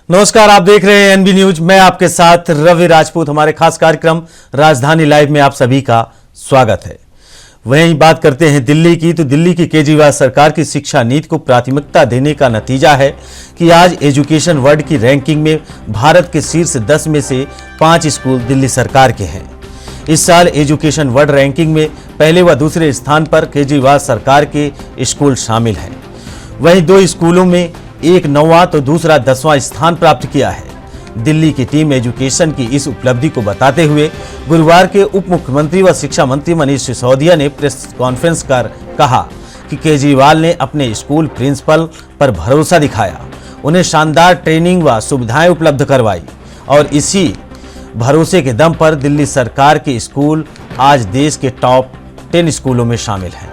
नमस्कार, आप देख रहे हैं एनबी न्यूज। मैं आपके साथ रवि राजपूत। हमारे खास कार्यक्रम राजधानी लाइव में आप सभी का स्वागत है। वहीं बात करते हैं दिल्ली की, तो दिल्ली की केजरीवाल सरकार की शिक्षा नीति को प्राथमिकता देने का नतीजा है कि आज एजुकेशन वर्ल्ड की रैंकिंग में भारत के शीर्ष 10 में से 5 स्कूल दिल्ली सरकार के हैं। इस साल एजुकेशन वर्ल्ड रैंकिंग में पहले व दूसरे स्थान पर केजरीवाल सरकार के स्कूल शामिल हैं। वहीं 2 स्कूलों में एक 9वां तो दूसरा 10वां स्थान प्राप्त किया है। दिल्ली की टीम एजुकेशन की इस उपलब्धि को बताते हुए गुरुवार के उप मुख्यमंत्री व शिक्षा मंत्री मनीष सिसोदिया ने प्रेस कॉन्फ्रेंस कर कहा कि केजरीवाल ने अपने स्कूल प्रिंसिपल पर भरोसा दिखाया, उन्हें शानदार ट्रेनिंग व सुविधाएं उपलब्ध करवाई और इसी भरोसे के दम पर दिल्ली सरकार के स्कूल आज देश के टॉप 10 स्कूलों में शामिल हैं।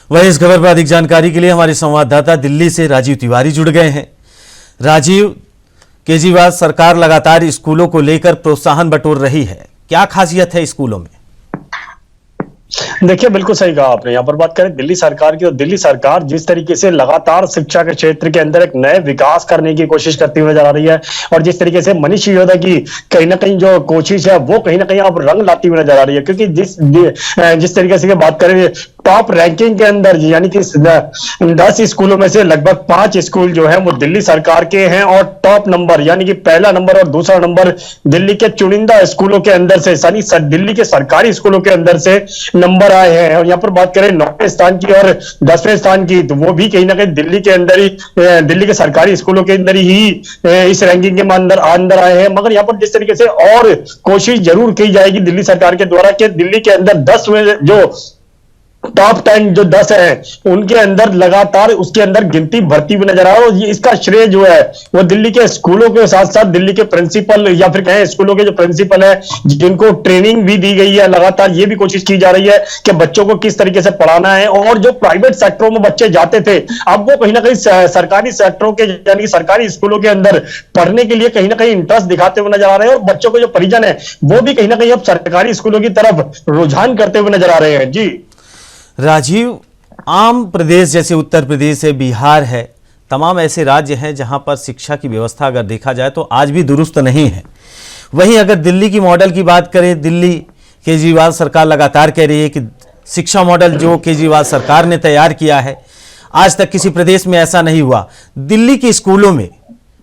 वहीं इस खबर पर अधिक जानकारी के लिए हमारे संवाददाता दिल्ली से राजीव तिवारी जुड़ गए हैं। राजीव, केजरीवाल सरकार लगातार स्कूलों को लेकर प्रोत्साहन बटोर रही है, क्या खासियत है स्कूलों में? देखिए, बिल्कुल सही कहा आपने। यहाँ पर बात करें दिल्ली सरकार की, तो दिल्ली सरकार जिस तरीके से लगातार शिक्षा के क्षेत्र के अंदर एक नए विकास करने की कोशिश करती हुई नजर आ रही है और जिस तरीके से मनीष सिसोदिया की कहीं ना कहीं जो कोशिश है वो कहीं ना कहीं अब रंग लाती हुई नजर आ रही है, क्योंकि जिस तरीके से बात करें टॉप रैंकिंग के अंदर यानी कि 10 स्कूलों में से लगभग 5 स्कूल जो है वो दिल्ली सरकार के हैं और टॉप नंबर यानी कि पहला नंबर और दूसरा नंबर दिल्ली के चुनिंदा स्कूलों के अंदर से यानी दिल्ली के सरकारी स्कूलों के अंदर से नंबर आए हैं। और यहाँ पर बात करें 9वें स्थान की और 10वें स्थान की, तो वो भी कहीं ना कहीं दिल्ली के अंदर ही दिल्ली के सरकारी स्कूलों के अंदर ही इस रैंकिंग के अंदर आए हैं। मगर यहाँ पर जिस तरीके से और कोशिश जरूर की जाएगी दिल्ली सरकार के द्वारा कि दिल्ली के अंदर 10 में जो टॉप 10 जो 10 है उनके अंदर लगातार उसके अंदर गिनती बढ़ती हुई नजर आ रही है। और ये इसका श्रेय जो है वो दिल्ली के स्कूलों के साथ साथ दिल्ली के प्रिंसिपल या फिर कहें स्कूलों के जो प्रिंसिपल है जिनको ट्रेनिंग भी दी गई है, लगातार ये भी कोशिश की जा रही है कि बच्चों को किस तरीके से पढ़ाना है। और जो प्राइवेट सेक्टरों में बच्चे जाते थे अब वो कहीं ना कहीं सरकारी सेक्टरों के यानी सरकारी स्कूलों के अंदर पढ़ने के लिए कहीं ना कहीं इंटरेस्ट दिखाते हुए नजर आ रहे हैं और बच्चों के जो परिजन है वो भी कहीं ना कहीं अब सरकारी स्कूलों की तरफ रुझान करते हुए नजर आ रहे हैं। जी राजीव, आम प्रदेश जैसे उत्तर प्रदेश है, बिहार है, तमाम ऐसे राज्य हैं जहां पर शिक्षा की व्यवस्था अगर देखा जाए तो आज भी दुरुस्त नहीं है। वहीं अगर दिल्ली की मॉडल की बात करें, दिल्ली केजरीवाल सरकार लगातार कह रही है कि शिक्षा मॉडल जो केजरीवाल सरकार ने तैयार किया है आज तक किसी प्रदेश में ऐसा नहीं हुआ। दिल्ली के स्कूलों में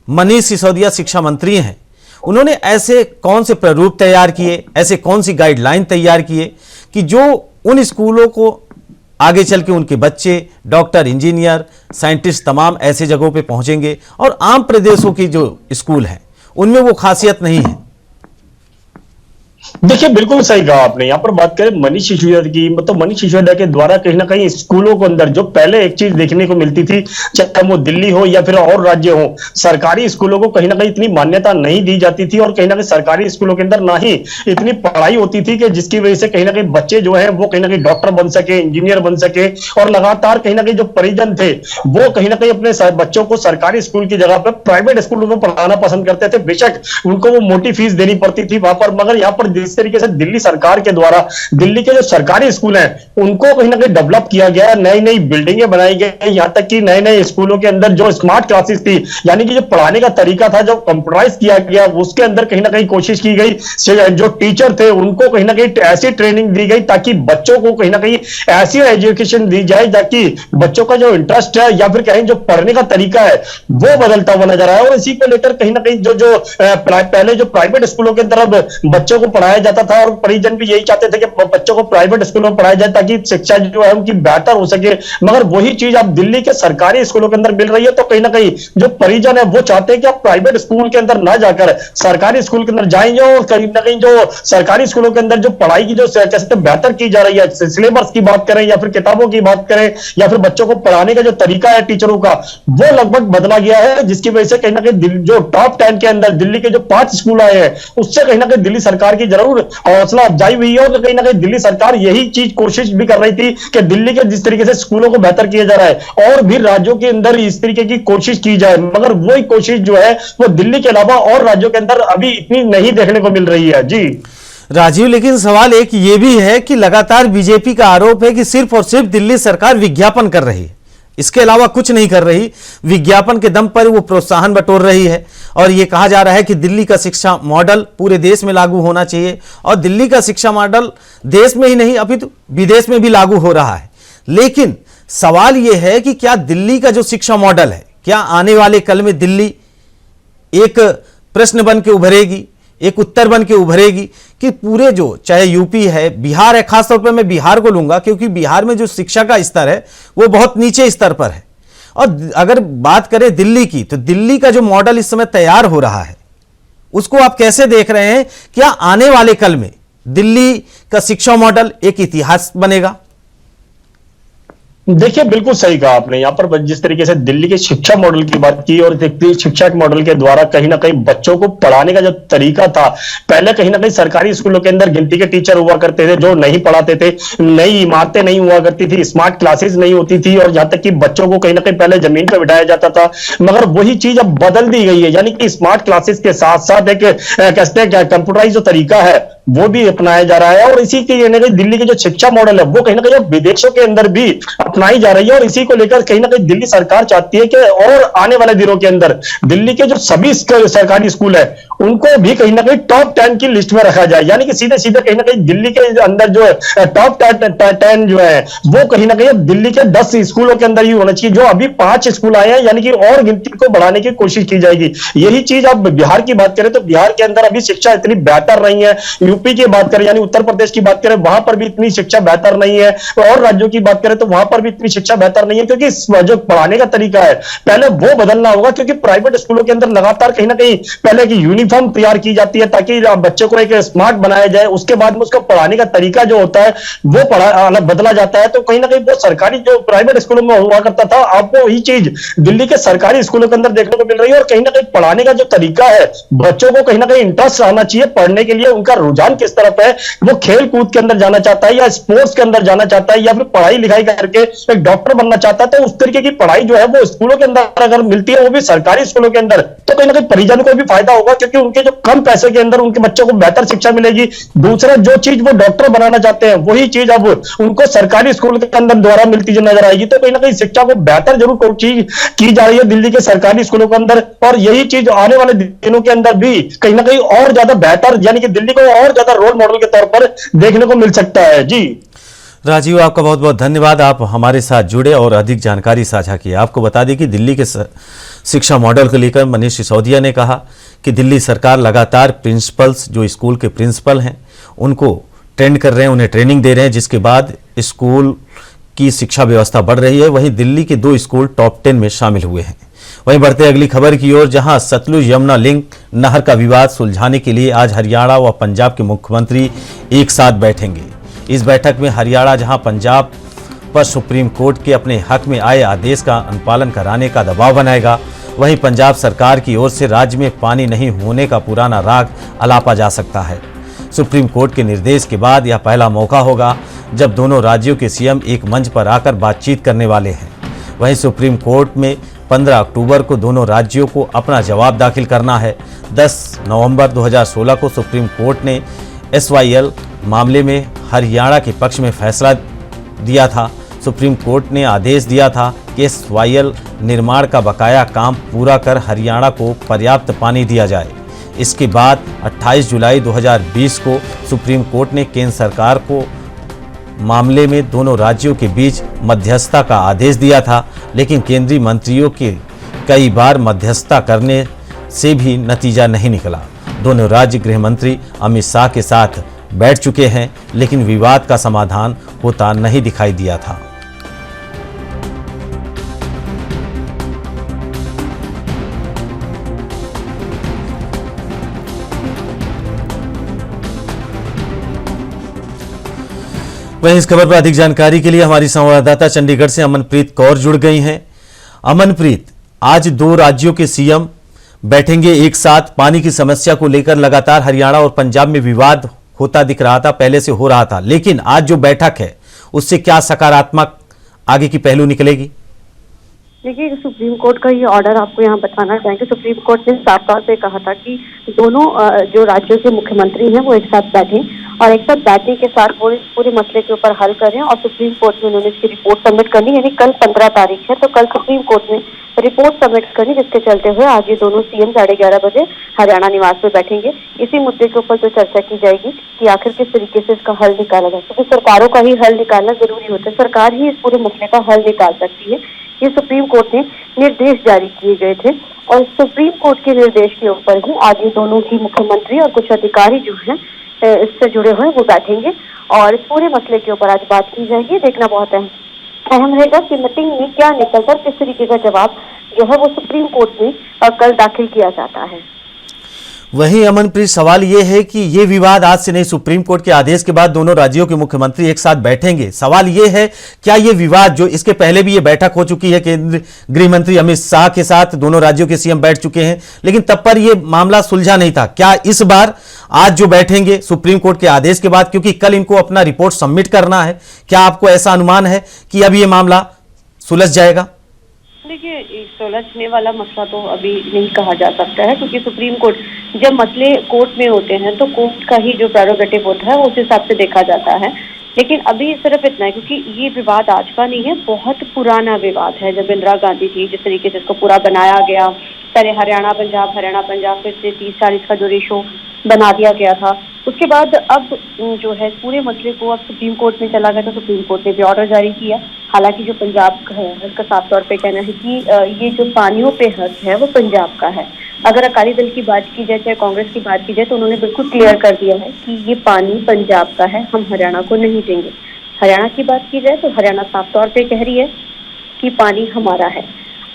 मनीष सिसोदिया शिक्षा मंत्री हैं, उन्होंने ऐसे कौन से प्रारूप तैयार किए, ऐसे कौन सी गाइडलाइन तैयार किए कि जो उन स्कूलों को आगे चल के उनके बच्चे डॉक्टर, इंजीनियर, साइंटिस्ट तमाम ऐसे जगहों पे पहुंचेंगे और आम प्रदेशों की जो स्कूल हैं उनमें वो खासियत नहीं है? देखिए, बिल्कुल सही कहा आपने। यहाँ पर बात करें मनीष सिसोदिया की, मतलब मनीष सिसोदिया के द्वारा कहीं ना कहीं स्कूलों के अंदर जो पहले एक चीज देखने को मिलती थी, चाहे वो दिल्ली हो या फिर और राज्य हो, सरकारी स्कूलों को कहीं ना कहीं इतनी मान्यता नहीं दी जाती थी और कहीं ना कहीं सरकारी स्कूलों के अंदर ना ही इतनी पढ़ाई होती थी कि जिसकी वजह से कहीं ना कहीं बच्चे जो है वो कहीं ना कहीं डॉक्टर बन सके, इंजीनियर बन सके। और लगातार कहीं ना कहीं जो परिजन थे वो कहीं ना कहीं अपने बच्चों को सरकारी स्कूल की जगह पर प्राइवेट स्कूलों में पढ़ाना पसंद करते थे। बेशक उनको वो मोटी फीस देनी पड़ती थी वहां पर, मगर यहाँ पर जिस तरीके से दिल्ली सरकार के द्वारा दिल्ली के जो सरकारी स्कूल हैं उनको कहीं ना कहीं डेवलप किया गया, नई नई बिल्डिंगें बनाई गई, यहां तक कि नए नए स्कूलों के अंदर जो स्मार्ट क्लासेस थी यानी कि जो पढ़ाने का तरीका था जो कंप्यूटराइज किया गया उसके अंदर कहीं ना कहीं कोशिश की गई। जो टीचर थे उनको कहीं ना कहीं ऐसी ट्रेनिंग दी गई ताकि बच्चों को कहीं ना कहीं ऐसी एजुकेशन दी जाए ताकि बच्चों का जो इंटरेस्ट है या फिर कहीं जो पढ़ने का तरीका है वो बदलता हुआ नजर आया। और इसी को लेकर कहीं ना कहीं जो पहले जो प्राइवेट स्कूलों के अंदर बच्चों को पढ़ाया जाता था और परिजन भी यही चाहते थे कि बच्चों को प्राइवेट स्कूलों में पढ़ाया जाए ताकि शिक्षा जो है उनकी बेहतर हो सके, मगर वही चीज अब दिल्ली के सरकारी स्कूलों के अंदर मिल रही है। तो कहीं ना कहीं जो परिजन है वो चाहते हैं कि आप प्राइवेट स्कूल के अंदर ना जाकर सरकारी स्कूल के अंदर जाएंगे और कहीं ना कहीं जो सरकारी स्कूलों के अंदर जो पढ़ाई की जो कैसे बेहतर की जा रही है, सिलेबस की बात करें या फिर किताबों की बात करें या फिर बच्चों को पढ़ाने का जो तरीका है टीचरों का वो लगभग बदला गया है, जिसकी वजह से कहीं ना कहीं जो टॉप 10 के अंदर दिल्ली के जो 5 स्कूल आए हैं उससे कहीं ना कहीं दिल्ली सरकार की जरूर हौसला अफजाई हुई है। और कहीं ना कहीं दिल्ली सरकार यही चीज कोशिश भी कर रही थी कि दिल्ली के जिस तरीके से स्कूलों को बेहतर किया जा रहा है और भी राज्यों के अंदर इस तरीके की कोशिश की जाए, मगर वही कोशिश जो है वो दिल्ली के अलावा और राज्यों के अंदर अभी इतनी नहीं देखने को मिल रही है। जी राजीव, लेकिन सवाल एक ये भी है कि लगातार बीजेपी का आरोप है कि सिर्फ और सिर्फ दिल्ली सरकार विज्ञापन कर रही है, इसके अलावा कुछ नहीं कर रही। विज्ञापन के दम पर वो प्रोत्साहन बटोर रही है और ये कहा जा रहा है कि दिल्ली का शिक्षा मॉडल पूरे देश में लागू होना चाहिए और दिल्ली का शिक्षा मॉडल देश में ही नहीं अपितु विदेश में भी लागू हो रहा है। लेकिन सवाल ये है कि क्या दिल्ली का जो शिक्षा मॉडल है, क्या आने वाले कल में दिल्ली एक प्रश्न बन के उभरेगी, एक उत्तर बन के उभरेगी कि पूरे जो चाहे यूपी है, बिहार है, खासतौर पर मैं बिहार को लूंगा क्योंकि बिहार में जो शिक्षा का स्तर है वो बहुत नीचे स्तर पर है। और अगर बात करें दिल्ली की, तो दिल्ली का जो मॉडल इस समय तैयार हो रहा है उसको आप कैसे देख रहे हैं? क्या आने वाले कल में दिल्ली का शिक्षा मॉडल एक इतिहास बनेगा? देखिए, बिल्कुल सही कहा आपने। यहाँ पर जिस तरीके से दिल्ली के शिक्षा मॉडल की बात की और शिक्षा के मॉडल के द्वारा कहीं ना कहीं बच्चों को पढ़ाने का जो तरीका था, पहले कहीं ना कहीं सरकारी स्कूलों के अंदर गिनती के टीचर हुआ करते थे जो नहीं पढ़ाते थे, नई इमारतें नहीं हुआ करती थी, स्मार्ट क्लासेस नहीं होती थी और यहाँ तक कि बच्चों को कहीं ना कहीं पहले जमीन पर बिठाया जाता था। मगर वही चीज अब बदल दी गई है, यानी कि स्मार्ट क्लासेस के साथ साथ एक कहते हैं कंप्यूटराइज जो तरीका है वो भी अपनाया जा रहा है। और इसी के दिल्ली के जो शिक्षा मॉडल है वो कहीं ना कहीं विदेशों के अंदर भी अपनाई जा रही है। और इसी को लेकर कहीं ना कहीं दिल्ली सरकार चाहती है कि और आने वाले दिनों के अंदर दिल्ली के जो सभी सरकारी स्कूल है उनको भी कहीं ना कहीं टॉप 10 की लिस्ट में रखा जाए, यानी कि सीधे सीधे कहीं ना कहीं दिल्ली के अंदर जो टॉप 10 जो है वो कहीं ना कहीं दिल्ली के 10 स्कूलों के अंदर ही होना चाहिए। जो अभी 5 स्कूल आए हैं, यानी कि और गिनती को बढ़ाने की कोशिश की जाएगी। यही चीज अब बिहार की बात करें तो बिहार के अंदर अभी शिक्षा इतनी बेहतर नहीं है। यूपी की बात करें यानी उत्तर प्रदेश की बात करें, वहां पर भी इतनी शिक्षा बेहतर नहीं है। और राज्यों की बात करें तो वहां पर भी इतनी शिक्षा बेहतर नहीं है, क्योंकि जो पढ़ाने का तरीका है पहले वो बदलना होगा। क्योंकि प्राइवेट स्कूलों के अंदर लगातार कहीं ना कहीं पहले की यूनिफॉर्म तैयार की जाती है ताकि बच्चों को एक स्मार्ट बनाया जाए, उसके बाद में उसका पढ़ाने का तरीका जो होता है वो अलग बदला जाता है। तो कहीं ना कहीं वो सरकारी जो प्राइवेट स्कूलों में हुआ करता था, आपको वही चीज दिल्ली के सरकारी स्कूलों के अंदर देखने को मिल रही है। और कहीं ना कहीं पढ़ाने का जो तरीका है, बच्चों को कहीं ना कहीं इंटरेस्ट आना चाहिए पढ़ने के लिए, उनका रुझान किस तरफ है, वो खेल कूद के अंदर जाना चाहता है या स्पोर्ट्स के अंदर जाना चाहता है या फिर पढ़ाई लिखाई करके एक डॉक्टर बनना चाहता है। तो उस तरीके की पढ़ाई जो है वो स्कूलों के अंदर अगर मिलती है, वो भी सरकारी स्कूलों के अंदर, तो कहीं ना कहीं परिजन को भी फायदा होगा, क्योंकि उनके जो कम पैसे के अंदर उनके बच्चों को बेहतर शिक्षा मिलेगी। दूसरा, जो चीज वो डॉक्टर बनाना चाहते हैं वही चीज अब उनको सरकारी स्कूल के अंदर द्वारा मिलती नजर आएगी। तो कहीं ना कहीं शिक्षा को बेहतर जरूर की जा रही है दिल्ली के सरकारी स्कूलों के अंदर, और यही चीज आने वाले दिनों के अंदर भी कहीं ना कहीं और ज्यादा बेहतर, यानी कि दिल्ली को और ज्यादा रोल मॉडल के तौर पर देखने को मिल सकता है। जी राजीव, आपका बहुत बहुत धन्यवाद, आप हमारे साथ जुड़े और अधिक जानकारी साझा की। आपको बता दें कि दिल्ली के शिक्षा मॉडल को लेकर मनीष सिसोदिया ने कहा कि दिल्ली सरकार लगातार प्रिंसिपल्स, जो स्कूल के प्रिंसिपल हैं, उनको ट्रेंड कर रहे हैं, उन्हें ट्रेनिंग दे रहे हैं, जिसके बाद स्कूल की शिक्षा व्यवस्था बढ़ रही है। वहीं दिल्ली के 2 स्कूल टॉप 10 में शामिल हुए हैं। वहीं बढ़ते अगली खबर की ओर, जहां सतलुज यमुना लिंक नहर का विवाद सुलझाने के लिए आज हरियाणा व पंजाब के मुख्यमंत्री एक साथ बैठेंगे। इस बैठक में हरियाणा जहां पंजाब पर सुप्रीम कोर्ट के अपने हक में आए आदेश का अनुपालन कराने का दबाव बनाएगा, वहीं पंजाब सरकार की ओर से राज्य में पानी नहीं होने का पुराना राग अलापा जा सकता है। सुप्रीम कोर्ट के निर्देश के बाद यह पहला मौका होगा जब दोनों राज्यों के सीएम एक मंच पर आकर बातचीत करने वाले हैं। वहीं सुप्रीम कोर्ट में 15 अक्टूबर को दोनों राज्यों को अपना जवाब दाखिल करना है। 10 नवंबर 2016 को सुप्रीम कोर्ट ने SYL मामले में हरियाणा के पक्ष में फैसला दिया था। सुप्रीम कोर्ट ने आदेश दिया था कि SYL निर्माण का बकाया काम पूरा कर हरियाणा को पर्याप्त पानी दिया जाए। इसके बाद 28 जुलाई 2020 को सुप्रीम कोर्ट ने केंद्र सरकार को मामले में दोनों राज्यों के बीच मध्यस्थता का आदेश दिया था, लेकिन केंद्रीय मंत्रियों के कई बार मध्यस्थता करने से भी नतीजा नहीं निकला। दोनों राज्य गृह मंत्री अमित शाह के साथ बैठ चुके हैं, लेकिन विवाद का समाधान होता नहीं दिखाई दिया था। वहीं इस खबर पर अधिक जानकारी के लिए हमारी संवाददाता चंडीगढ़ से अमनप्रीत कौर जुड़ गई हैं। अमनप्रीत, आज 2 राज्यों के सीएम बैठेंगे एक साथ। पानी की समस्या को लेकर लगातार हरियाणा और पंजाब में विवाद होता दिख रहा था, पहले से हो रहा था, लेकिन आज जो बैठक है उससे क्या सकारात्मक आगे की पहलू निकलेगी? देखिए, सुप्रीम कोर्ट का ये ऑर्डर आपको यहाँ बताना चाहेंगे। सुप्रीम कोर्ट ने साफ तौर पे कहा था कि दोनों जो राज्यों के मुख्यमंत्री हैं वो एक साथ बैठें और एक साथ बैठने के साथ पूरे मसले के ऊपर हल करें और सुप्रीम कोर्ट में उन्होंने इसकी रिपोर्ट सबमिट करनी, यानी कल 15 तारीख है, तो कल सुप्रीम कोर्ट में रिपोर्ट सबमिट करनी, जिसके चलते हुए आज ये दोनों सीएम 11:30 बजे हरियाणा निवास में बैठेंगे। इसी मुद्दे के ऊपर जो चर्चा की जाएगी कि आखिर किस तरीके से इसका हल निकाला जाए, क्योंकि सरकारों का ही हल निकालना जरूरी होता है। सरकार ही इस पूरे मसले का हल निकाल सकती है। ये सुप्रीम कोर्ट ने निर्देश जारी किए गए थे और सुप्रीम कोर्ट के निर्देश के ऊपर ही आज ये दोनों ही मुख्यमंत्री और कुछ अधिकारी जो हैं इससे जुड़े हुए वो बैठेंगे और इस पूरे मसले के ऊपर आज बात की जाएगी। देखना बहुत अहम रहेगा कि मीटिंग में क्या निकलता है, किस तरीके का जवाब जो है वो सुप्रीम कोर्ट में कल दाखिल किया जाता है। वहीं अमनप्रीत, सवाल ये है कि ये विवाद आज से नहीं, सुप्रीम कोर्ट के आदेश के बाद दोनों राज्यों के मुख्यमंत्री एक साथ बैठेंगे। सवाल ये है, क्या ये विवाद जो इसके पहले भी ये बैठक हो चुकी है, केंद्रीय गृह मंत्री अमित शाह के साथ दोनों राज्यों के सीएम बैठ चुके हैं, लेकिन तब पर ये मामला सुलझा नहीं था। क्या इस बार आज जो बैठेंगे सुप्रीम कोर्ट के आदेश के बाद, क्योंकि कल इनको अपना रिपोर्ट सबमिट करना है, क्या आपको ऐसा अनुमान है कि अब ये मामला सुलझ जाएगा? देखिए, सुलझने वाला मसला तो अभी नहीं कहा जा सकता है, क्योंकि सुप्रीम कोर्ट जब मसले कोर्ट में होते हैं तो कोर्ट का ही जो प्रेरोगेटिव होता है उस हिसाब से देखा जाता है। लेकिन अभी सिर्फ इतना है, क्योंकि ये विवाद आज का नहीं है, बहुत पुराना विवाद है। जब इंदिरा गांधी थी, जिस तरीके से इसको पूरा बनाया गया, पहले हरियाणा पंजाब फिर से 30-40 का जो रेशो बना दिया गया था, उसके बाद अब जो है पूरे मसले को अब सुप्रीम कोर्ट में चला गया, तो सुप्रीम कोर्ट ने भी ऑर्डर जारी किया। हालांकि जो पंजाब का है उसका साफ तौर पे कहना है कि ये जो पानियों पे हक है वो पंजाब का है। अगर अकाली दल की बात की जाए, चाहे कांग्रेस की बात की जाए, तो उन्होंने बिल्कुल क्लियर कर दिया है कि ये पानी पंजाब का है, हम हरियाणा को नहीं देंगे। हरियाणा की बात की जाए तो हरियाणा साफ तौर पे कह रही है कि पानी हमारा है।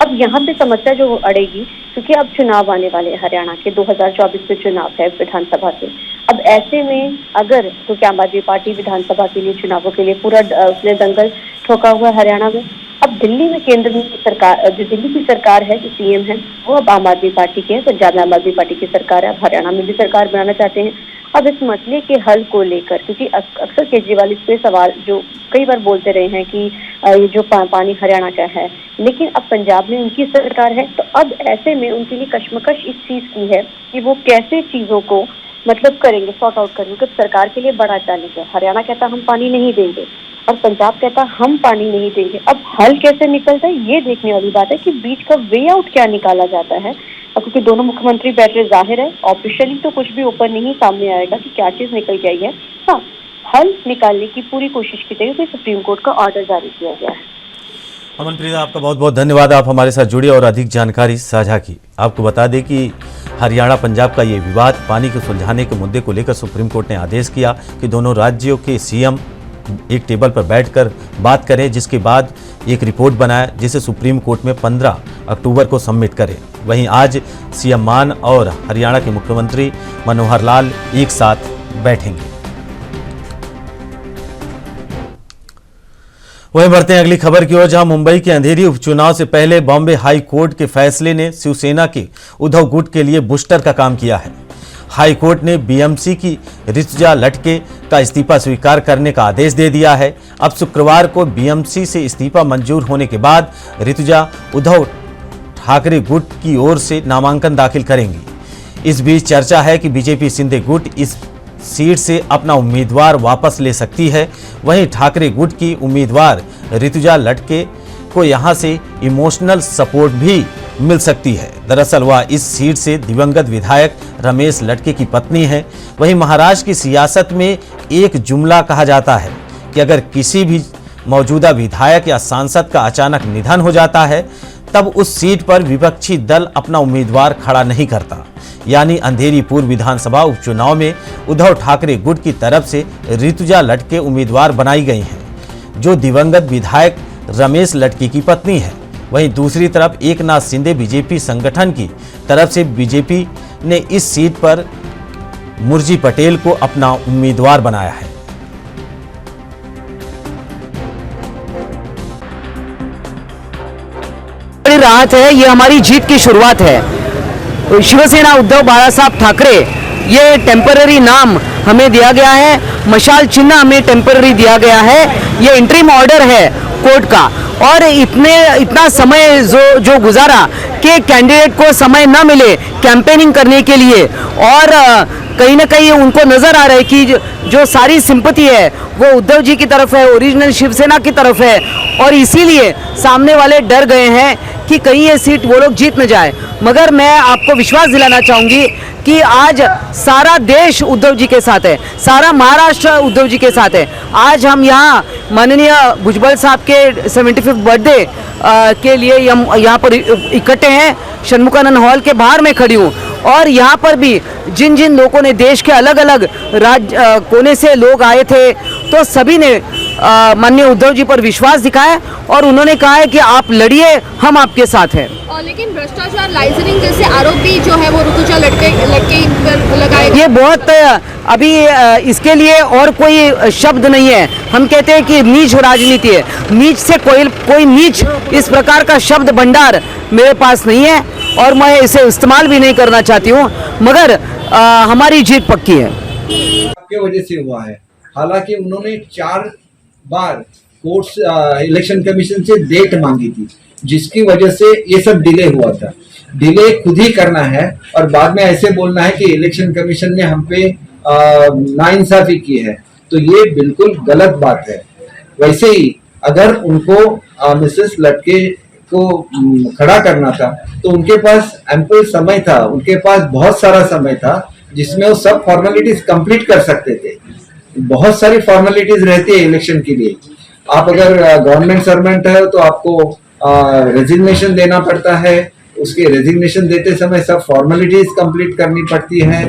अब यहाँ पे समस्या जो अड़ेगी, क्योंकि अब चुनाव आने वाले हरियाणा के 2024 में चुनाव है विधानसभा के। अब ऐसे में अगर, क्योंकि आम आदमी पार्टी विधानसभा के लिए चुनावों के लिए पूरा उसने दंगल ठोका हुआ है हरियाणा में। अब दिल्ली में केंद्र में सरकार, जो दिल्ली की सरकार है, जो सीएम है वो अब आम आदमी पार्टी के है, पंजाब में आम आदमी पार्टी की सरकार है, अब हरियाणा में भी सरकार बनाना चाहते हैं। अब इस मसले के हल को लेकर, क्योंकि अक्सर केजरीवाल इस पे सवाल जो कई बार बोलते रहे हैं कि ये जो पानी हरियाणा का है, लेकिन अब पंजाब में उनकी सरकार है, तो अब ऐसे में उनके लिए कश्मकश इस चीज की है कि वो कैसे चीजों को मतलब करेंगे, सॉर्ट आउट करेंगे। क्योंकि सरकार के लिए बड़ा चैलेंज है। हरियाणा कहता हम पानी नहीं देंगे और पंजाब कहता हम पानी नहीं देंगे। अब हल कैसे निकलता है ये देखने वाली बात है कि बीच का वे आउट क्या निकाला जाता है। और क्योंकि दोनों मुख्यमंत्री बैठ रहे, जाहिर है ऑफिशियली तो कुछ भी ऊपर नहीं सामने आएगा कि क्या चीज निकल के आई है। हाँ, हल निकालने की पूरी कोशिश की जाएगी, क्योंकि सुप्रीम कोर्ट का ऑर्डर जारी किया गया है। अमनप्रीत, आपका बहुत बहुत धन्यवाद, आप हमारे साथ जुड़े और अधिक जानकारी साझा की। आपको बता दें कि हरियाणा पंजाब का ये विवाद पानी को सुलझाने के मुद्दे को लेकर सुप्रीम कोर्ट ने आदेश किया कि दोनों राज्यों के सीएम एक टेबल पर बैठकर बात करें, जिसके बाद एक रिपोर्ट बनाए जिसे सुप्रीम कोर्ट में 15 अक्टूबर को सबमिट करें। वहीं आज सीएम मान और हरियाणा के मुख्यमंत्री मनोहर लाल एक साथ बैठेंगे। वहीं बढ़ते हैं अगली खबर की ओर, जहां मुंबई के अंधेरी उपचुनाव से पहले बॉम्बे हाई कोर्ट के फैसले ने शिवसेना के उद्धव गुट के लिए बूस्टर का काम किया है। हाई कोर्ट ने बीएमसी की ऋतुजा लटके का इस्तीफा स्वीकार करने का आदेश दे दिया है। अब शुक्रवार को बीएमसी से इस्तीफा मंजूर होने के बाद ऋतुजा उद्धव ठाकरे गुट की ओर से नामांकन दाखिल करेंगी। इस बीच चर्चा है कि बीजेपी शिंदे गुट इस सीट से अपना उम्मीदवार वापस ले सकती है। वहीं ठाकरे गुट की उम्मीदवार ऋतुजा लटके को यहां से इमोशनल सपोर्ट भी मिल सकती है। दरअसल वह इस सीट से दिवंगत विधायक रमेश लटके की पत्नी है। वहीं महाराष्ट्र की सियासत में एक जुमला कहा जाता है कि अगर किसी भी मौजूदा विधायक या सांसद का अचानक निधन हो जाता है, तब उस सीट पर विपक्षी दल अपना उम्मीदवार खड़ा नहीं करता। यानी अंधेरी पूर्व विधानसभा उपचुनाव में उद्धव ठाकरे गुट की तरफ से ऋतुजा लटके उम्मीदवार बनाई गई हैं, जो दिवंगत विधायक रमेश लटके की पत्नी है। वहीं दूसरी तरफ एकनाथ शिंदे बीजेपी संगठन की तरफ से बीजेपी ने इस सीट पर मुर्जी पटेल को अपना उम्मीदवार बनाया है। राहत है, ये हमारी जीत की शुरुआत है। शिवसेना उद्धव बाला साहब ठाकरे, ये टेम्पररी नाम हमें दिया गया है, मशाल चिन्ह हमें टेम्पररी दिया गया है। ये इंटरिम ऑर्डर है कोर्ट का, और इतना समय जो गुजारा कि कैंडिडेट को समय न मिले कैंपेनिंग करने के लिए, और कहीं ना कहीं उनको नजर आ रहा है कि जो सारी सिंपैथी है वो उद्धव जी की तरफ है, ओरिजिनल शिवसेना की तरफ है, और इसीलिए सामने वाले डर गए हैं कि कहीं ये सीट वो लोग जीत न जाए। मगर मैं आपको विश्वास दिलाना चाहूँगी कि आज सारा देश उद्धव जी के साथ है, सारा महाराष्ट्र उद्धव जी के साथ है। आज हम यहाँ माननीय भुजबल साहब के 75th बर्थडे के लिए हम यहाँ पर इकट्ठे हैं, षणमुखानंद हॉल के बाहर मैं खड़ी हूँ, और यहाँ पर भी जिन जिन लोगों ने, देश के अलग अलग राज्य कोने से लोग आए थे, तो सभी ने माननीय उद्धव जी पर विश्वास दिखाया और उन्होंने कहा है कि आप लड़िए, हम आपके साथ हैं। लेकिन भ्रष्टाचार, लाइसेंसिंग जैसे आरोप भी जो है वो ऋतुजा लटके लगाए, ये बहुत अभी इसके लिए और कोई शब्द नहीं है। हम कहते हैं कि नीच राजनीति है, नीच से कोई नीच इस प्रकार का शब्द भंडार मेरे पास नहीं है और मैं इसे इस्तेमाल भी नहीं करना चाहती हूँ, मगर हमारी जीत पक्की है। आपके वजह से हुआ है। हालांकि उन्होंने 4 बार कोर्ट्स इलेक्शन कमीशन से डेट मांगी थी, जिसकी वजह से ये सब डिले हुआ था। डिले खुद ही करना है और बाद में ऐसे बोलना है कि इलेक्शन कमीशन ने हम पे नाइंसाफी की है, तो ये बिल्कुल गलत बात है। वैसे ही अगर उनको मिसेस लटके को खड़ा करना था तो उनके पास एम्पल समय था, उनके पास बहुत सारा समय था जिसमें वो सब फॉर्मेलिटीज कंप्लीट कर सकते थे। बहुत सारी फॉर्मेलिटीज रहती है इलेक्शन के लिए। आप अगर गवर्नमेंट सर्वेंट है तो आपको रेजिग्नेशन देना पड़ता है, उसके रेजिग्नेशन देते समय सब फॉर्मेलिटीज कंप्लीट करनी पड़ती है।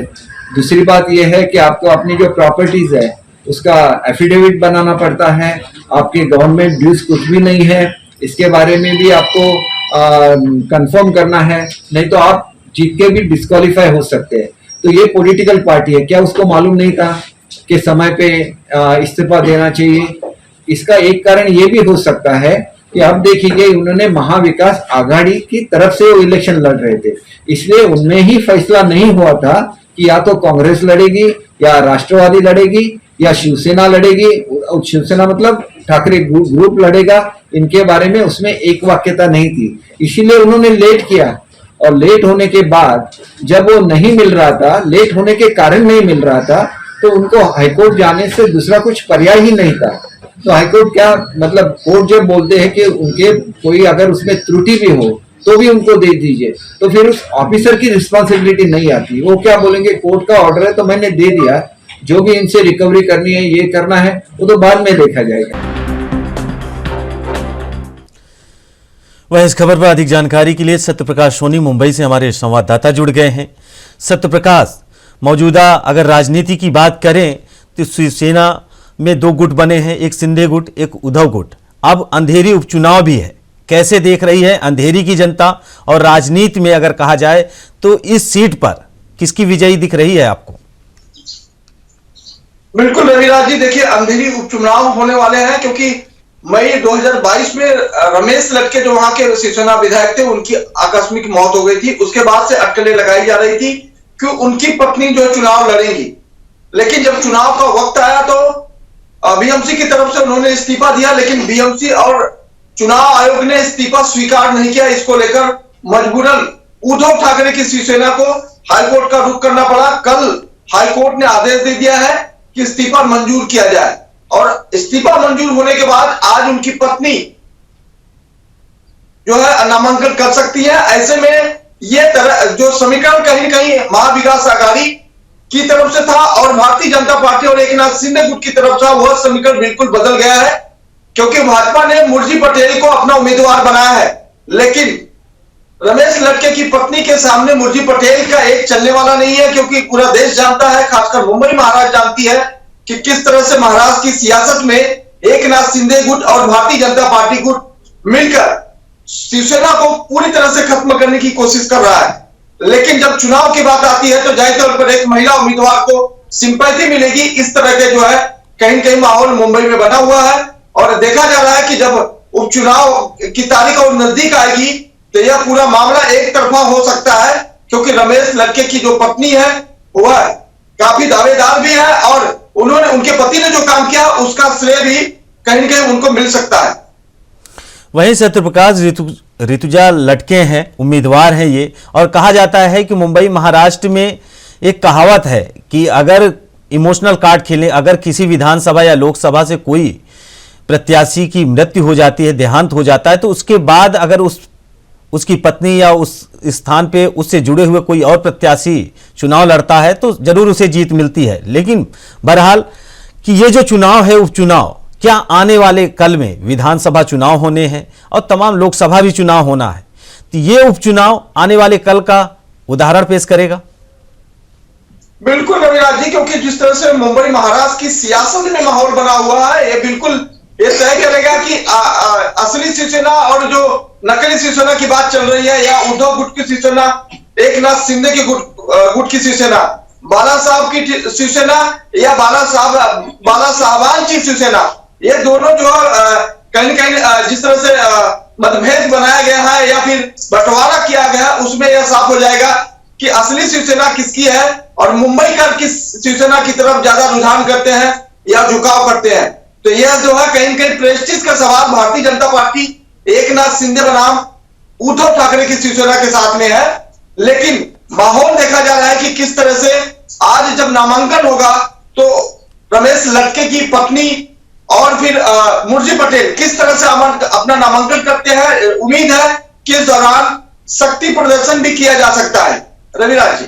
दूसरी बात यह है कि आपको अपनी जो प्रॉपर्टीज है उसका एफिडेविट बनाना पड़ता है, आपके गवर्नमेंट ड्यूज कुछ भी नहीं है, इसके बारे में भी आपको कंफर्म करना है, नहीं तो आप जीत के भी डिस्क्वालीफाई हो सकते हैं। तो ये पॉलिटिकल पार्टी है, क्या उसको मालूम नहीं था कि समय पे इस्तीफा देना चाहिए? इसका एक कारण ये भी हो सकता है कि अब देखिए उन्होंने महाविकास आघाड़ी की तरफ से वो इलेक्शन लड़ रहे थे, इसलिए उनमें ही फैसला नहीं हुआ था कि या तो कांग्रेस लड़ेगी या राष्ट्रवादी लड़ेगी या शिवसेना लड़ेगी। शिवसेना मतलब ठाकरे ग्रुप लड़ेगा, इनके बारे में उसमें एक वाक्यता नहीं थी, इसीलिए उन्होंने लेट किया। और लेट होने के बाद जब वो नहीं मिल रहा था, लेट होने के कारण नहीं मिल रहा था, तो उनको हाईकोर्ट जाने से दूसरा कुछ पर्याय ही नहीं था। तो हाईकोर्ट क्या मतलब, कोर्ट जब बोलते हैं कि उनके कोई अगर उसमें त्रुटि भी हो तो भी उनको दे दीजिए, तो फिर उस ऑफिसर की रिस्पॉन्सिबिलिटी नहीं आती। वो क्या बोलेंगे, कोर्ट का ऑर्डर है तो मैंने दे दिया, जो भी इनसे रिकवरी करनी है, ये करना है, वो तो बाद में देखा जाएगा। वह इस खबर पर अधिक जानकारी के लिए सत्यप्रकाश सोनी मुंबई से हमारे संवाददाता जुड़ गए हैं। सत्यप्रकाश, मौजूदा अगर राजनीति की बात करें तो शिवसेना में 2 गुट बने हैं, एक शिंदे गुट, एक उद्धव गुट। अब अंधेरी उपचुनाव भी है, कैसे देख रही है अंधेरी की जनता? और राजनीति में अगर कहा जाए तो इस सीट पर किसकी विजयी दिख रही है आपको? बिल्कुल रविराज जी, देखिए अंधेरी उपचुनाव होने वाले हैं, क्योंकि मई 2022 में रमेश लटके जो वहां के शिवसेना विधायक थे, उनकी आकस्मिक मौत हो गई थी। उसके बाद से अटकलें लगाई जा रही थी कि उनकी पत्नी जो चुनाव लड़ेंगी, लेकिन जब चुनाव का वक्त आया तो बीएमसी की तरफ से उन्होंने इस्तीफा दिया, लेकिन बीएमसी और चुनाव आयोग ने इस्तीफा स्वीकार नहीं किया। इसको लेकर मजबूरन उद्धव ठाकरे की शिवसेना को हाईकोर्ट का रुख करना पड़ा। कल हाईकोर्ट ने आदेश दे दिया है कि इस्तीफा मंजूर किया जाए, और इस्तीफा मंजूर होने के बाद आज उनकी पत्नी जो है नामांकन कर सकती है। ऐसे में ये जो समीकरण कहीं न कहीं महाविकास आघाड़ी की तरफ से था और भारतीय जनता पार्टी और एकनाथ शिंदे गुट की तरफ से, वह समीकरण बिल्कुल बदल गया है, क्योंकि भाजपा ने मुरजी पटेल को अपना उम्मीदवार बनाया है, लेकिन रमेश लटके की पत्नी के सामने मुरजी पटेल का एक चलने वाला नहीं है, क्योंकि पूरा देश जानता है, खासकर मुंबई महाराष्ट्र जानती है कि किस तरह से महाराष्ट्र की सियासत में एकनाथ शिंदे गुट और भारतीय जनता पार्टी गुट मिलकर शिवसेना को पूरी तरह से खत्म करने की कोशिश कर रहा है। लेकिन जब चुनाव की बात आती है तो जाहिर तौर पर एक महिला उम्मीदवार को सिंपैथी मिलेगी। इस तरह के जो है कहीं कहीं माहौल मुंबई में बना हुआ है, और देखा जा रहा है कि जब उपचुनाव की तारीख और नजदीक आएगी तो यह पूरा मामला एक तरफा हो सकता है, क्योंकि रमेश लटके की जो पत्नी है वह काफी दावेदार भी है, और उन्होंने, उनके पति ने जो काम किया उसका श्रेय भी कहीं न कहीं उनको मिल सकता है। वहीं सत्यप्रकाश ऋतुजा लटके हैं, उम्मीदवार हैं ये, और कहा जाता है कि मुंबई महाराष्ट्र में एक कहावत है कि अगर इमोशनल कार्ड खेलें, अगर किसी विधानसभा या लोकसभा से कोई प्रत्याशी की मृत्यु हो जाती है, देहांत हो जाता है, तो उसके बाद अगर उसकी पत्नी या उस स्थान पे उससे जुड़े हुए कोई और प्रत्याशी चुनाव लड़ता है तो जरूर उसे जीत मिलती है। लेकिन बहरहाल कि ये जो चुनाव है, उपचुनाव, क्या आने वाले कल में विधानसभा चुनाव होने हैं और तमाम लोकसभा भी चुनाव होना है, तो ये उपचुनाव आने वाले कल का उदाहरण पेश करेगा। बिल्कुल रविराज जी, क्योंकि जिस तरह से मुंबई महाराष्ट्र की सियासत में माहौल बना हुआ है, ये बिल्कुल ये तय करेगा कि असली शिवसेना और जो नकली शिवसेना की बात चल रही है, या उद्धव गुट की शिवसेना, एकनाथ शिंदे की गुट की शिवसेना, बाला साहब की शिवसेना या बाला साहबान की शिवसेना, ये दोनों जो कहीं न कहीं जिस तरह से मतभेद बनाया गया है या फिर बंटवारा किया गया है, उसमें यह साफ हो जाएगा कि असली शिवसेना किसकी है और मुंबई का किस शिवसेना की तरफ ज्यादा रुझान करते हैं या झुकाव करते हैं। तो यह जो है कहीं न कहीं प्रेस्टीज का सवाल भारतीय जनता पार्टी एकनाथ शिंदे बनाम उद्धव ठाकरे की शिवसेना के साथ में है। लेकिन माहौल देखा जा रहा है कि किस तरह से आज जब नामांकन होगा तो रमेश लटके की पत्नी और फिर मुर्जी पटेल किस तरह से अपना नामांकन करते हैं। उम्मीद है कि इस दौरान शक्ति प्रदर्शन भी किया जा सकता है। रविराज जी,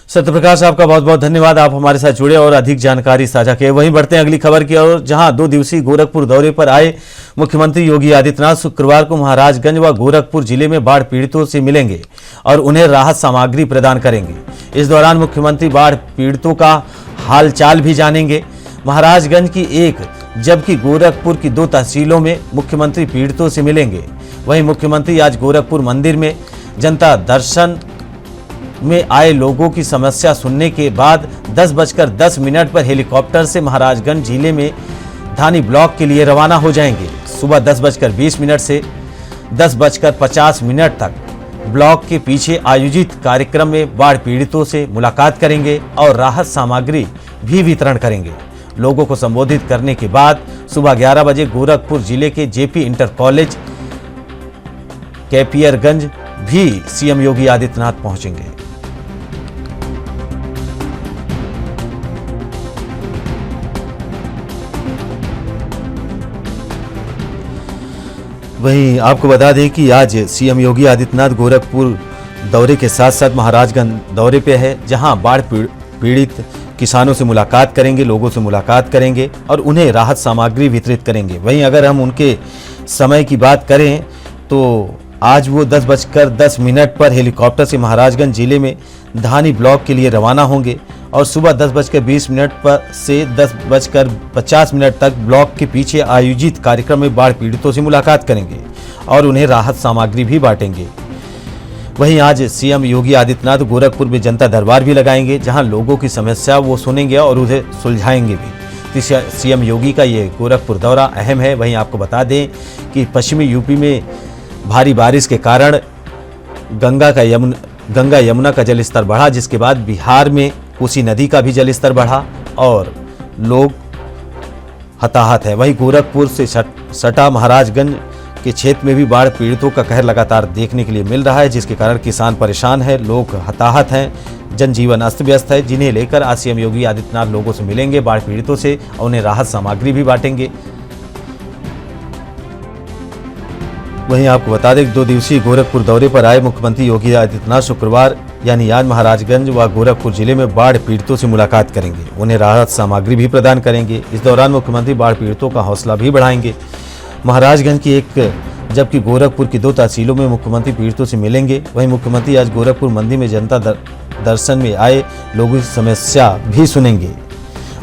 सत्यप्रकाश, आपका बहुत बहुत धन्यवाद, आप हमारे साथ जुड़े और अधिक जानकारी साझा किए। वहीं बढ़ते हैं अगली खबर की ओर, जहां 2 दिवसीय गोरखपुर दौरे पर आए मुख्यमंत्री योगी आदित्यनाथ शुक्रवार को महाराजगंज व गोरखपुर जिले में बाढ़ पीड़ितों से मिलेंगे और उन्हें राहत सामग्री प्रदान करेंगे। इस दौरान मुख्यमंत्री बाढ़ पीड़ितों का हालचाल भी जानेंगे। महाराजगंज की एक जबकि गोरखपुर की 2 तहसीलों में मुख्यमंत्री पीड़ितों से मिलेंगे। वहीं मुख्यमंत्री आज गोरखपुर मंदिर में जनता दर्शन में आए लोगों की समस्या सुनने के बाद 10:10 पर हेलीकॉप्टर से महाराजगंज जिले में धानी ब्लॉक के लिए रवाना हो जाएंगे। सुबह 10:20 से 10:50 तक ब्लॉक के पीछे आयोजित कार्यक्रम में बाढ़ पीड़ितों से मुलाकात करेंगे और राहत सामग्री भी वितरण करेंगे। लोगों को संबोधित करने के बाद सुबह 11 बजे गोरखपुर जिले के जेपी इंटर कॉलेज कैपियरगंज भी सीएम योगी आदित्यनाथ पहुंचेंगे। वहीं आपको बता दें कि आज सीएम योगी आदित्यनाथ गोरखपुर दौरे के साथ साथ महाराजगंज दौरे पे है, जहां बाढ़ पीड़ित किसानों से मुलाकात करेंगे, लोगों से मुलाकात करेंगे और उन्हें राहत सामग्री वितरित करेंगे। वहीं अगर हम उनके समय की बात करें तो आज वो 10:10 पर हेलीकॉप्टर से महाराजगंज जिले में धानी ब्लॉक के लिए रवाना होंगे और सुबह 10:20 पर से 10:50 तक ब्लॉक के पीछे आयोजित कार्यक्रम में बाढ़ पीड़ितों से मुलाकात करेंगे और उन्हें राहत सामग्री भी बांटेंगे। वहीं आज सीएम योगी आदित्यनाथ गोरखपुर में जनता दरबार भी लगाएंगे, जहां लोगों की समस्या वो सुनेंगे और उन्हें सुलझाएंगे भी। सीएम योगी का ये गोरखपुर दौरा अहम है। वहीं आपको बता दें कि पश्चिमी यूपी में भारी बारिश के कारण गंगा यमुना का जलस्तर बढ़ा, जिसके बाद बिहार में कोसी नदी का भी जलस्तर बढ़ा और लोग हताहत है। वहीं गोरखपुर से सटा महाराजगंज के क्षेत्र में भी बाढ़ पीड़ितों का कहर लगातार देखने के लिए मिल रहा है, जिसके कारण किसान परेशान है, लोग हताहत हैं, जनजीवन अस्त व्यस्त है, जिन्हें लेकर आज सीएम योगी आदित्यनाथ लोगों से मिलेंगे, बाढ़ पीड़ितों से, और उन्हें राहत सामग्री भी बांटेंगे। वहीं आपको बता दें कि 2 दिवसीय गोरखपुर दौरे पर आए मुख्यमंत्री योगी आदित्यनाथ शुक्रवार यानी आज महाराजगंज व गोरखपुर जिले में बाढ़ पीड़ितों से मुलाकात करेंगे, उन्हें राहत सामग्री भी प्रदान करेंगे। इस दौरान मुख्यमंत्री बाढ़ पीड़ितों का हौसला भी बढ़ाएंगे। महाराजगंज की एक जबकि गोरखपुर की 2 तहसीलों में मुख्यमंत्री पीड़ितों से मिलेंगे। वहीं मुख्यमंत्री आज गोरखपुर मंदिर में जनता दर्शन में आए लोगों की समस्या भी सुनेंगे।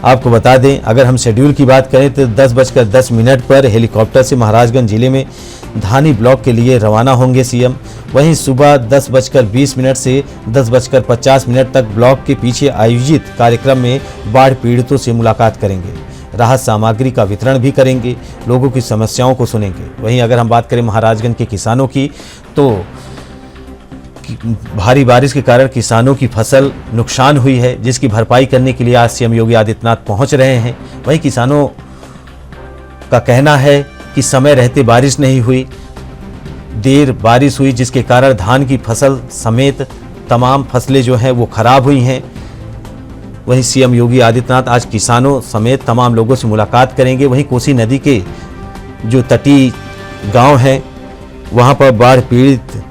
आपको बता दें, अगर हम शेड्यूल की बात करें तो 10:10 पर हेलीकॉप्टर से महाराजगंज जिले में धानी ब्लॉक के लिए रवाना होंगे सीएम। वहीं सुबह 10:20 से 10:50 तक ब्लॉक के पीछे आयोजित कार्यक्रम में बाढ़ पीड़ितों से मुलाकात करेंगे, राहत सामग्री का वितरण भी करेंगे, लोगों की समस्याओं को सुनेंगे। वहीं अगर हम बात करें महाराजगंज के किसानों की, तो भारी बारिश के कारण किसानों की फसल नुकसान हुई है, जिसकी भरपाई करने के लिए आज सीएम योगी आदित्यनाथ पहुंच रहे हैं। वहीं किसानों का कहना है कि समय रहते बारिश नहीं हुई, देर बारिश हुई, जिसके कारण धान की फसल समेत तमाम फसलें जो हैं वो खराब हुई हैं। वहीं सीएम योगी आदित्यनाथ आज किसानों समेत तमाम लोगों से मुलाकात करेंगे। वहीं कोसी नदी के जो तटीय गांव हैं वहां पर बाढ़ पीड़ित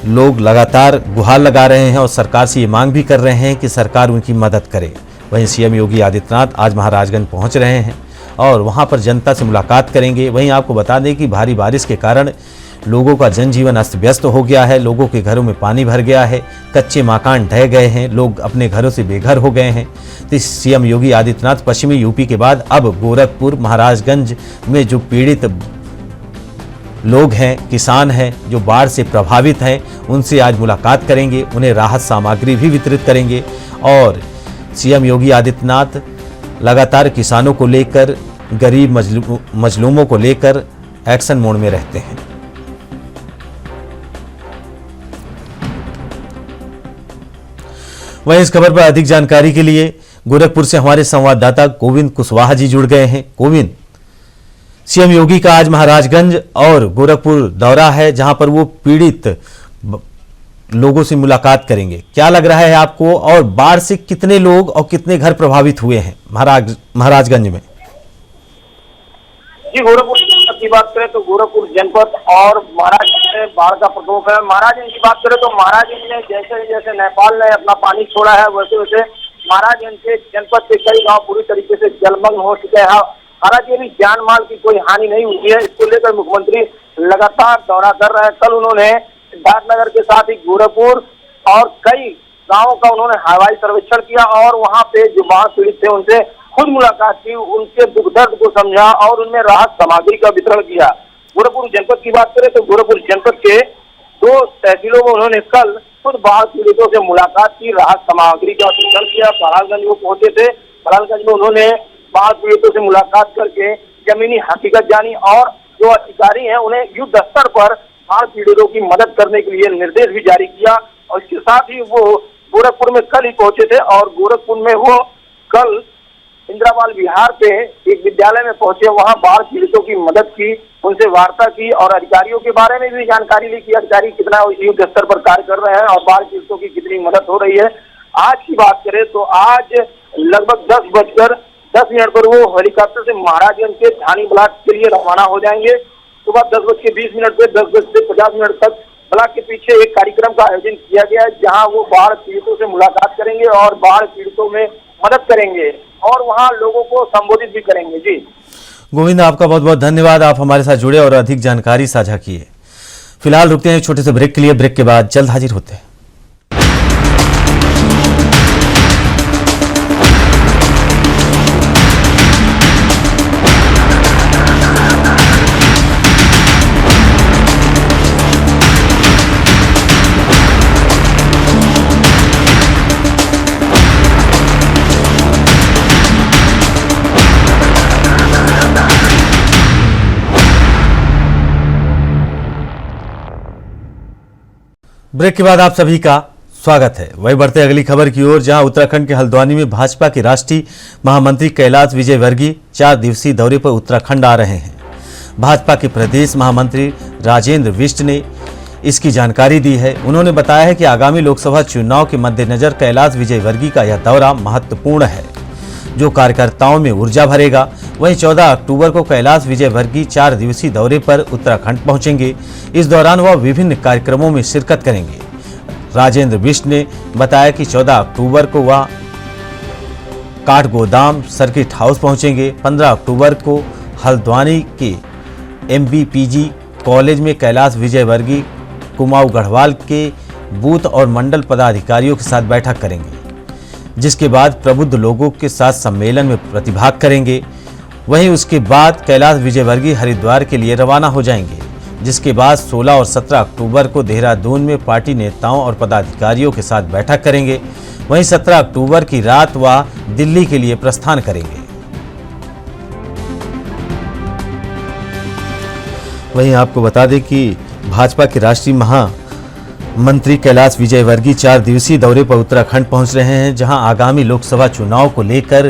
लोग लगातार गुहार लगा रहे हैं और सरकार से ये मांग भी कर रहे हैं कि सरकार उनकी मदद करे। वहीं सीएम योगी आदित्यनाथ आज महाराजगंज पहुंच रहे हैं और वहां पर जनता से मुलाकात करेंगे। वहीं आपको बता दें कि भारी बारिश के कारण लोगों का जनजीवन अस्त व्यस्त हो गया है, लोगों के घरों में पानी भर गया है, कच्चे मकान ढह गए हैं, लोग अपने घरों से बेघर हो गए हैं। तो सीएम योगी आदित्यनाथ पश्चिमी यूपी के बाद अब गोरखपुर महाराजगंज में जो पीड़ित लोग हैं, किसान हैं, जो बाढ़ से प्रभावित हैं, उनसे आज मुलाकात करेंगे, उन्हें राहत सामग्री भी वितरित करेंगे। और सीएम योगी आदित्यनाथ लगातार किसानों को लेकर, गरीब मजलूमों को लेकर एक्शन मोड में रहते हैं। वहीं इस खबर पर अधिक जानकारी के लिए गोरखपुर से हमारे संवाददाता गोविंद कुशवाहा जी जुड़ गए हैं। गोविंद, सीएम योगी का आज महाराजगंज और गोरखपुर दौरा है, जहां पर वो पीड़ित लोगों से मुलाकात करेंगे। क्या लग रहा है आपको, और बाढ़ से कितने लोग और कितने घर प्रभावित हुए हैं महाराजगंज में? जी, गोरखपुर की बात करें तो गोरखपुर जनपद और महाराजगंज में बाढ़ का प्रकोप है। महाराजगंज की बात करें तो महाराजगंज में जैसे जैसे नेपाल ने अपना पानी छोड़ा है, वैसे वैसे महाराजगंज के जनपद के कई गांव पूरी तरीके से जलमग्न हो चुके हैं। हालांकि अभी जान माल की कोई हानि नहीं हुई है। इसको लेकर मुख्यमंत्री लगातार दौरा कर रहे हैं। कल उन्होंने सिद्धार्थनगर के साथ ही गोरखपुर और कई गांवों का उन्होंने हवाई सर्वेक्षण किया और वहां पे जो बाढ़ पीड़ित थे उनसे खुद मुलाकात की, उनके दुख दर्द को समझा और उनमें राहत सामग्री का वितरण किया। गोरखपुर जनपद की बात करें तो गोरखपुर जनपद के 2 तहसीलों में उन्होंने कल खुद बाढ़ पीड़ितों से मुलाकात की, राहत सामग्री का वितरण किया। बड़ालगंज वो पहुंचे थे, बड़ालगंज में उन्होंने बाढ़ पीड़ितों से मुलाकात करके जमीनी हकीकत जानी और जो अधिकारी हैं उन्हें युद्ध स्तर पर बाढ़ पीड़ितों की मदद करने के लिए निर्देश भी जारी किया। और इसके साथ ही वो गोरखपुर में कल ही पहुंचे थे और गोरखपुर में वो कल इंदिरावाल विहार पे एक विद्यालय में पहुंचे, वहां बाढ़ पीड़ितों की मदद की, उनसे वार्ता की और अधिकारियों के बारे में भी जानकारी ली कि अधिकारी कितना युद्ध स्तर पर कार्य कर रहे हैं और बाढ़ पीड़ितों की कितनी मदद हो रही है। आज की बात करें तो आज लगभग 10:10 पर वो हेलीकॉप्टर से महाराजगंज के धानी ब्लॉक के लिए रवाना हो जाएंगे। सुबह 10:20 पे 10:50 तक ब्लॉक के पीछे एक कार्यक्रम का आयोजन किया गया है, जहां वो बाढ़ पीड़ितों से मुलाकात करेंगे और बाढ़ पीड़ितों में मदद करेंगे और वहां लोगों को संबोधित भी करेंगे। जी गोविंद, आपका बहुत बहुत धन्यवाद, आप हमारे साथ जुड़े और अधिक जानकारी साझा किए। फिलहाल रुकते हैं छोटे से ब्रेक के लिए, ब्रेक के बाद जल्द हाजिर होते हैं। ब्रेक के बाद आप सभी का स्वागत है। वही बढ़ते अगली खबर की ओर, जहां उत्तराखंड के हल्द्वानी में भाजपा के राष्ट्रीय महामंत्री कैलाश विजयवर्गीय 4 दिवसीय दौरे पर उत्तराखंड आ रहे हैं। भाजपा के प्रदेश महामंत्री राजेंद्र बिष्ट ने इसकी जानकारी दी है। उन्होंने बताया है कि आगामी लोकसभा चुनाव के मद्देनजर कैलाश विजयवर्गीय का यह दौरा महत्वपूर्ण है, जो कार्यकर्ताओं में ऊर्जा भरेगा। वहीं 14 अक्टूबर को कैलाश विजयवर्गीय 4 दिवसीय दौरे पर उत्तराखंड पहुंचेंगे। इस दौरान वह विभिन्न कार्यक्रमों में शिरकत करेंगे। राजेंद्र बिष्ट ने बताया कि 14 अक्टूबर को वह काठगोदाम सर्किट हाउस पहुंचेंगे। 15 अक्टूबर को हल्द्वानी के MBPG कॉलेज में कैलाश विजयवर्गीय कुमाऊं गढ़वाल के बूथ और मंडल पदाधिकारियों के साथ बैठक करेंगे, जिसके बाद प्रबुद्ध लोगों के साथ सम्मेलन में प्रतिभाग करेंगे। वहीं उसके बाद कैलाश विजयवर्गीय हरिद्वार के लिए रवाना हो जाएंगे, जिसके बाद 16 और 17 अक्टूबर को देहरादून में पार्टी नेताओं और पदाधिकारियों के साथ बैठक करेंगे। वहीं 17 अक्टूबर की रात वह दिल्ली के लिए प्रस्थान करेंगे। वहीं आपको बता दें कि भाजपा के राष्ट्रीय महामंत्री कैलाश विजयवर्गीय 4 दिवसीय दौरे पर उत्तराखंड पहुंच रहे हैं, जहां आगामी लोकसभा चुनाव को लेकर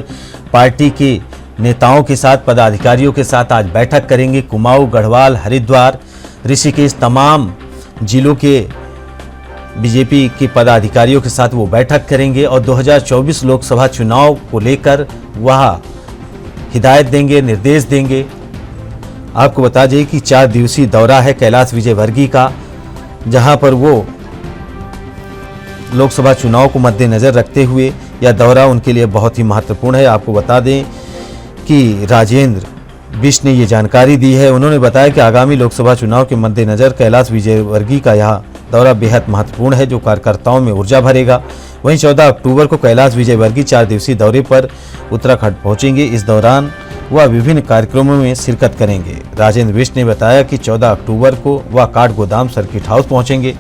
पार्टी के नेताओं के साथ, पदाधिकारियों के साथ आज बैठक करेंगे। कुमाऊं, गढ़वाल, हरिद्वार, ऋषिकेश, तमाम जिलों के बीजेपी के पदाधिकारियों के साथ वो बैठक करेंगे और 2024 लोकसभा चुनाव को लेकर वह हिदायत देंगे, निर्देश देंगे। आपको बता दें कि 4 दिवसीय दौरा है कैलाश विजयवर्गीय का, जहां पर वो लोकसभा चुनाव को मद्देनजर रखते हुए यह दौरा उनके लिए बहुत ही महत्वपूर्ण है। आपको बता दें कि राजेंद्र बिष्ट ने ये जानकारी दी है। उन्होंने बताया कि आगामी लोकसभा चुनाव के मद्देनजर कैलाश विजयवर्गीय का यह दौरा बेहद महत्वपूर्ण है, जो कार्यकर्ताओं में ऊर्जा भरेगा। वहीं 14 अक्टूबर को कैलाश विजयवर्गीय 4 दिवसीय दौरे पर उत्तराखंड पहुंचेंगे। इस दौरान वह विभिन्न कार्यक्रमों में शिरकत करेंगे। राजेंद्र बिष्ट ने बताया कि 14 अक्टूबर को वह काठगोदाम सर्किट हाउस पहुंचेंगे।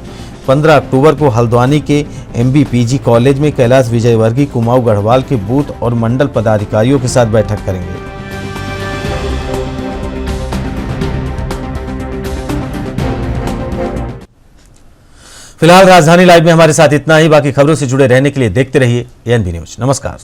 15 अक्टूबर को हल्द्वानी के MBPG कॉलेज में कैलाश विजयवर्गीय कुमाऊं गढ़वाल के बूथ और मंडल पदाधिकारियों के साथ बैठक करेंगे। फिलहाल राजधानी लाइव में हमारे साथ इतना ही। बाकी खबरों से जुड़े रहने के लिए देखते रहिए ANB न्यूज। नमस्कार।